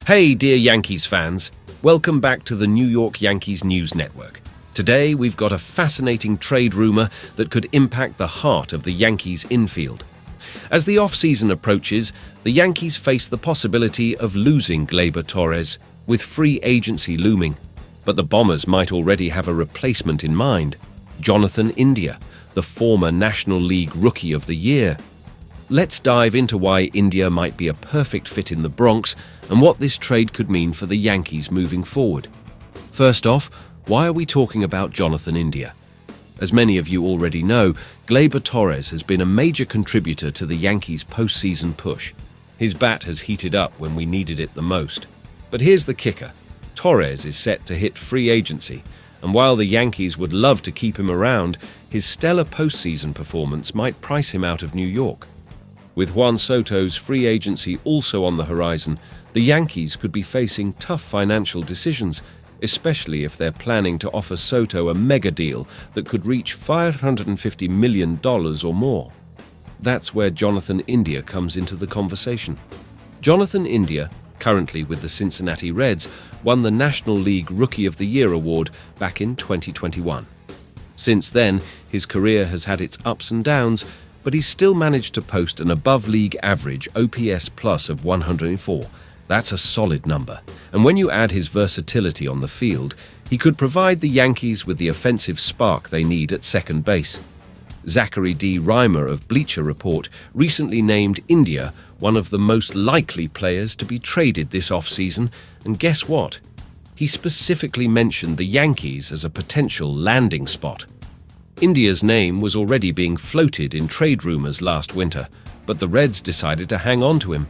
Hey, dear Yankees fans. Welcome back to the New York Yankees News Network. Today, we've got a fascinating trade rumor that could impact the heart of the Yankees infield. As the offseason approaches, the Yankees face the possibility of losing Gleyber Torres, with free agency looming. But the Bombers might already have a replacement in mind: Jonathan India, the former National League Rookie of the Year. Let's dive into why India might be a perfect fit in the Bronx and what this trade could mean for the Yankees moving forward. First off, why are we talking about Jonathan India? As many of you already know, Gleyber Torres has been a major contributor to the Yankees' postseason push. His bat has heated up when we needed it the most. But here's the kicker: Torres is set to hit free agency, and while the Yankees would love to keep him around, his stellar postseason performance might price him out of New York. With Juan Soto's free agency also on the horizon, the Yankees could be facing tough financial decisions, especially if they're planning to offer Soto a mega deal that could reach $550 million or more. That's where Jonathan India comes into the conversation. Jonathan India, currently with the Cincinnati Reds, won the National League Rookie of the Year award back in 2021. Since then, his career has had its ups and downs, but he's still managed to post an above-league average OPS plus of 104. That's a solid number. And when you add his versatility on the field, he could provide the Yankees with the offensive spark they need at second base. Zachary D. Reimer of Bleacher Report recently named India one of the most likely players to be traded this offseason, and guess what? He specifically mentioned the Yankees as a potential landing spot. India's name was already being floated in trade rumors last winter, but the Reds decided to hang on to him.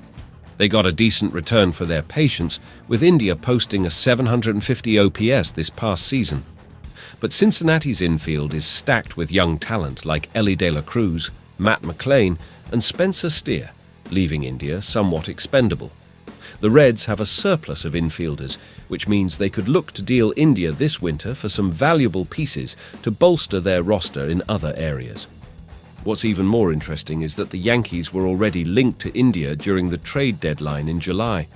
They got a decent return for their patience, with India posting a 750 OPS this past season. But Cincinnati's infield is stacked with young talent like Elly De La Cruz, Matt McLain, and Spencer Steer, leaving India somewhat expendable. The Reds have a surplus of infielders, which means they could look to deal India this winter for some valuable pieces to bolster their roster in other areas. What's even more interesting is that the Yankees were already linked to India during the trade deadline in July.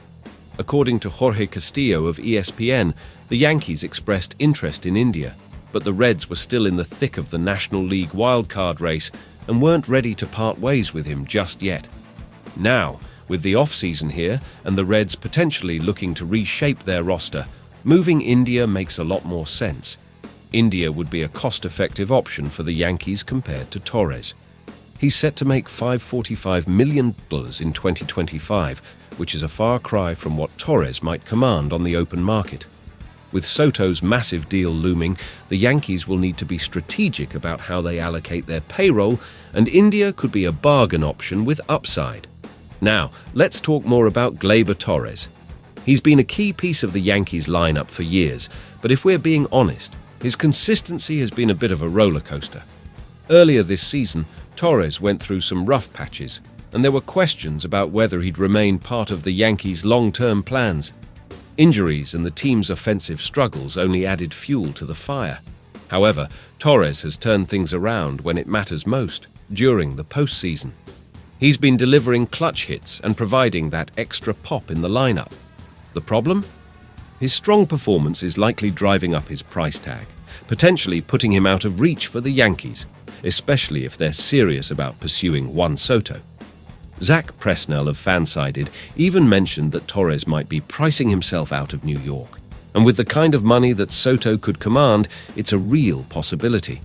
According to Jorge Castillo of ESPN, the Yankees expressed interest in India, but the Reds were still in the thick of the National League wildcard race and weren't ready to part ways with him just yet. Now, with the offseason here and the Reds potentially looking to reshape their roster, moving India makes a lot more sense. India would be a cost-effective option for the Yankees compared to Torres. He's set to make $545 million in 2025, which is a far cry from what Torres might command on the open market. With Soto's massive deal looming, the Yankees will need to be strategic about how they allocate their payroll, and India could be a bargain option with upside. Now, let's talk more about Gleyber Torres. He's been a key piece of the Yankees lineup for years, but if we're being honest, his consistency has been a bit of a roller coaster. Earlier this season, Torres went through some rough patches, and there were questions about whether he'd remain part of the Yankees' long-term plans. Injuries and the team's offensive struggles only added fuel to the fire. However, Torres has turned things around when it matters most, during the postseason. He's been delivering clutch hits and providing that extra pop in the lineup. The problem? His strong performance is likely driving up his price tag, potentially putting him out of reach for the Yankees, especially if they're serious about pursuing Juan Soto. Zach Presnell of Fansided even mentioned that Torres might be pricing himself out of New York. And with the kind of money that Soto could command, it's a real possibility.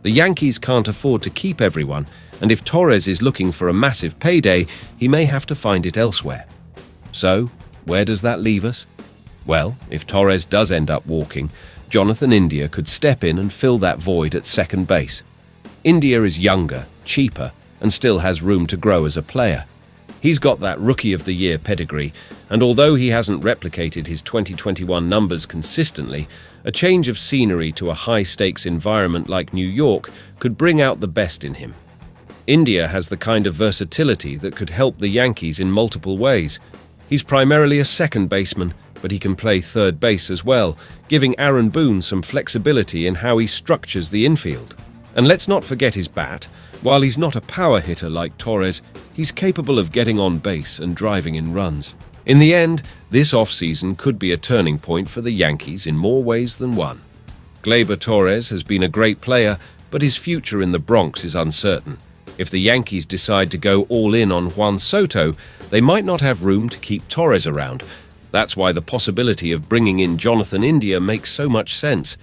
The Yankees can't afford to keep everyone, and if Torres is looking for a massive payday, he may have to find it elsewhere. So, where does that leave us? Well, if Torres does end up walking, Jonathan India could step in and fill that void at second base. India is younger, cheaper, and still has room to grow as a player. He's got that Rookie of the Year pedigree, and although he hasn't replicated his 2021 numbers consistently, a change of scenery to a high-stakes environment like New York could bring out the best in him. India has the kind of versatility that could help the Yankees in multiple ways. He's primarily a second baseman, but he can play third base as well, giving Aaron Boone some flexibility in how he structures the infield. And let's not forget his bat. While he's not a power hitter like Torres, he's capable of getting on base and driving in runs. In the end, this offseason could be a turning point for the Yankees in more ways than one. Gleyber Torres has been a great player, but his future in the Bronx is uncertain. If the Yankees decide to go all in on Juan Soto, they might not have room to keep Torres around. That's why the possibility of bringing in Jonathan India makes so much sense.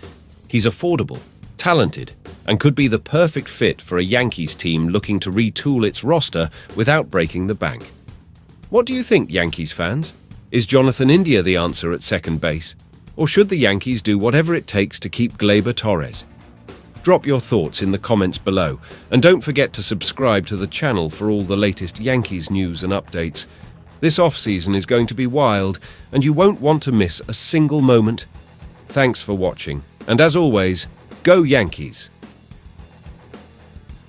He's affordable, talented, and could be the perfect fit for a Yankees team looking to retool its roster without breaking the bank. What do you think, Yankees fans? Is Jonathan India the answer at second base? Or should the Yankees do whatever it takes to keep Gleyber Torres? Drop your thoughts in the comments below, and don't forget to subscribe to the channel for all the latest Yankees news and updates. This offseason is going to be wild, and you won't want to miss a single moment. Thanks for watching, and as always, go Yankees!